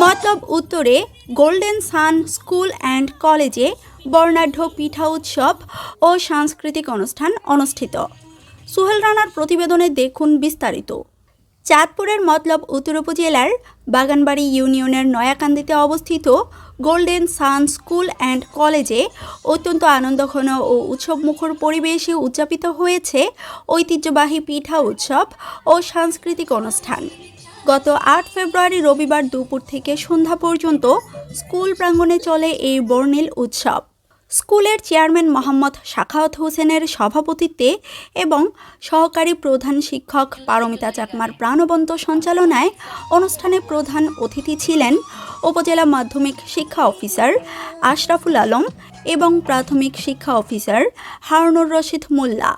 মতলব উত্তরে golden San school and কলেজে বর্ণাঢ্য পিঠা উৎসব ও সাংস্কৃতিক অনুষ্ঠান অনুষ্ঠিত। সোহেল রানার প্রতিবেদনে দেখুন বিস্তারিত। চাঁদপুরের মতলব উত্তর উপজেলার বাগানবাড়ি ইউনিয়নের নয়াকান্দিতে অবস্থিত গোল্ডেন সান স্কুল অ্যান্ড কলেজে অত্যন্ত আনন্দঘন ও উৎসবমুখর পরিবেশে উদযাপিত হয়েছে ঐতিহ্যবাহী পিঠা উৎসব ও সাংস্কৃতিক অনুষ্ঠান। গত ৮ ফেব্রুয়ারি রবিবার দুপুর থেকে সন্ধ্যা পর্যন্ত স্কুল প্রাঙ্গণে চলে এই বর্ণিল উৎসব। স্কুলের চেয়ারম্যান মোহাম্মদ সাখাওয়াত হোসেনের সভাপতিত্বে এবং সহকারী প্রধান শিক্ষক পারমিতা চাকমার প্রাণবন্ত সঞ্চালনায় অনুষ্ঠানে প্রধান অতিথি ছিলেন উপজেলা মাধ্যমিক শিক্ষা অফিসার আশরাফুল আলম এবং প্রাথমিক শিক্ষা অফিসার হারুনুর রশিদ মোল্লা।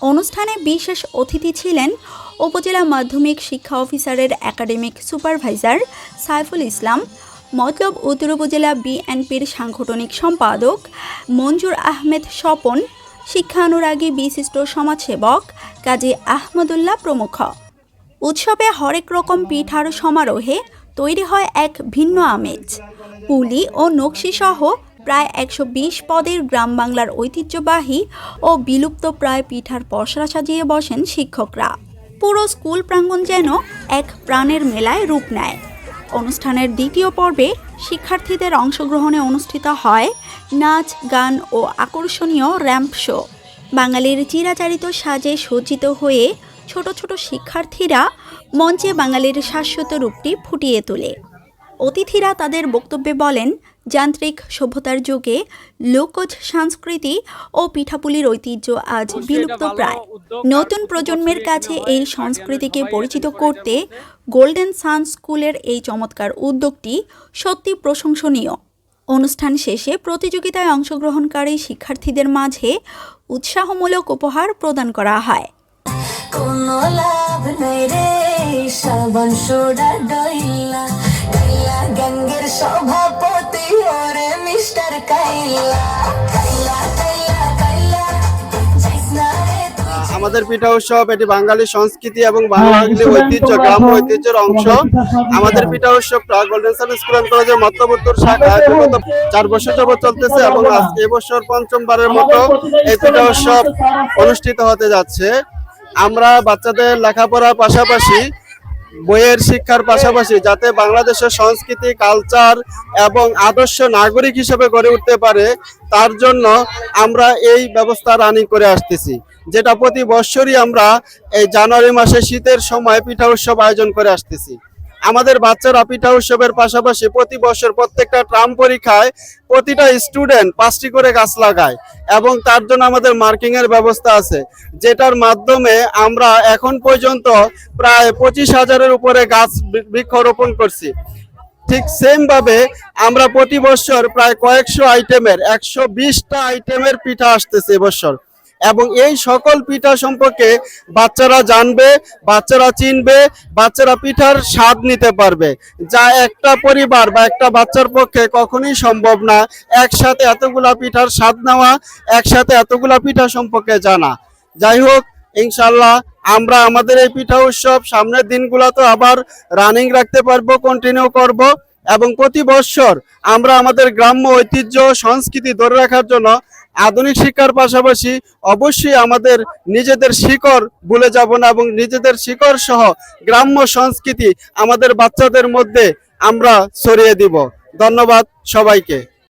অনুষ্ঠানে বিশেষ অতিথি ছিলেন উপজেলা মাধ্যমিক শিক্ষা অফিসারের একাডেমিক সুপারভাইজার সাইফুল ইসলাম, মতলব উত্তর উপজেলা বিএনপির সাংগঠনিক সম্পাদক মঞ্জুর আহমেদ স্বপন, শিক্ষানুরাগী বিশিষ্ট সমাজসেবক কাজী আহমদুল্লাহ প্রমুখ। উৎসবে হরেক রকম পিঠার সমারোহে তৈরি হয় এক ভিন্ন আমেজ। পুলি ও নকশিসহ প্রায় ১২০ পদের গ্রাম বাংলার ঐতিহ্যবাহী ও বিলুপ্ত প্রায় পিঠার পসরা সাজিয়ে বসেন শিক্ষকরা। পুরো স্কুল প্রাঙ্গণ যেন এক প্রাণের মেলায় রূপ নেয়। অনুষ্ঠানের দ্বিতীয় পর্বে শিক্ষার্থীদের অংশগ্রহণে অনুষ্ঠিত হয় নাচ, গান ও আকর্ষণীয় র্যাম্প শো। বাঙালির চিরাচরিত সাজে সজ্জিত হয়ে ছোট ছোট শিক্ষার্থীরা মঞ্চে বাঙালির শাশ্বত রূপটি ফুটিয়ে তোলে। অতিথিরা তাদের বক্তব্যে বলেন, যান্ত্রিক সভ্যতার যুগে লোকজ সংস্কৃতি ও পিঠাপুলির ঐতিহ্য আজ বিলুপ্ত প্রায়। নতুন প্রজন্মের কাছে এই সংস্কৃতিকে পরিচিত করতে গোল্ডেন সান স্কুলের এই চমৎকার উদ্যোগটি সত্যি প্রশংসনীয়। অনুষ্ঠান শেষে প্রতিযোগিতায় অংশগ্রহণকারী শিক্ষার্থীদের মাঝে উৎসাহমূলক উপহার প্রদান করা হয়। কোনো লাভ নাই রে শ্রাবণ সোডা ডইলা কাইলা গ্যাংয়ের সভাপতি ওরে মিস্টার কাইলা কাইলা কাইলা কাইলা যাইসনা রে। আমাদের পিঠা উৎসব এটি বাঙালি সংস্কৃতি এবং বাঙালি ঐতিহ্য, গ্রাম্য ঐতিহ্যের অংশ। আমাদের পিঠা উৎসবটা গোল্ডেন সান স্কুল অ্যান্ড কলেজের মতলব উত্তর শাখায় বিগত 4 বছর যাবত চলতেছে এবং এবছর পঞ্চমবারের মতো এই পিঠা উৎসব অনুষ্ঠিত হতে যাচ্ছে। আমরা বাচ্চাদের লেখাপড়ার পাশাপাশি বইয়ের শিক্ষার পাশাপাশি যাতে বাংলাদেশের সংস্কৃতি, কালচার এবং আদর্শ নাগরিক হিসেবে গড়ে উঠতে পারে তার জন্য আমরা এই ব্যবস্থা রানিং করে আসতেছি, যেটা প্রতি বছরই আমরা এই জানুয়ারি মাসে শীতের সময় পিঠা উৎসব আয়োজন করে আসতেছি। আমাদের বাচ্চারা পিঠা উৎসবের পাশাপাশি প্রতি বছর প্রত্যেকটা ট্রাম পরীক্ষায় প্রতিটা স্টুডেন্ট 5টি করে গাছ লাগায় এবং তার জন্য আমাদের মার্কিং এর ব্যবস্থা আছে, যেটার মাধ্যমে আমরা এখন পর্যন্ত প্রায় 25,000-এর উপরে গাছ বৃক্ষরোপণ করছি। ঠিক সেম ভাবে আমরা প্রতি বছর প্রায় কয়েকশো আইটেমের 120টা আইটেমের পিঠা আসতেছে এবছর, এবং এই সকল পিঠা সম্পর্কে বাচ্চারা জানবে, বাচ্চারা চিনবে, বাচ্চারা পিঠার স্বাদ নিতে পারবে, যা একটা পরিবার বা একটা বাচ্চার পক্ষে কখনোই সম্ভব না একসাথে এতগুলা পিঠার স্বাদ নেওয়া, একসাথে এতগুলা পিঠা সম্পর্কে জানা। যাই হোক, ইনশাল্লাহ আমরা আমাদের এই পিঠা উৎসব সামনের দিনগুলোতে আবার রানিং রাখতে পারবো, কন্টিনিউ করব, এবং প্রতি বছর আমরা আমাদের গ্রাম্য ঐতিহ্য সংস্কৃতি ধরে রাখার জন্য আধুনিক শিক্ষার পাশাপাশি অবশ্যই আমাদের নিজেদের শিকড় ভুলে যাব না এবং নিজেদের শিকড় সহ গ্রাম্য সংস্কৃতি আমাদের বাচ্চাদের মধ্যে আমরা ছড়িয়ে দিব। ধন্যবাদ সবাইকে।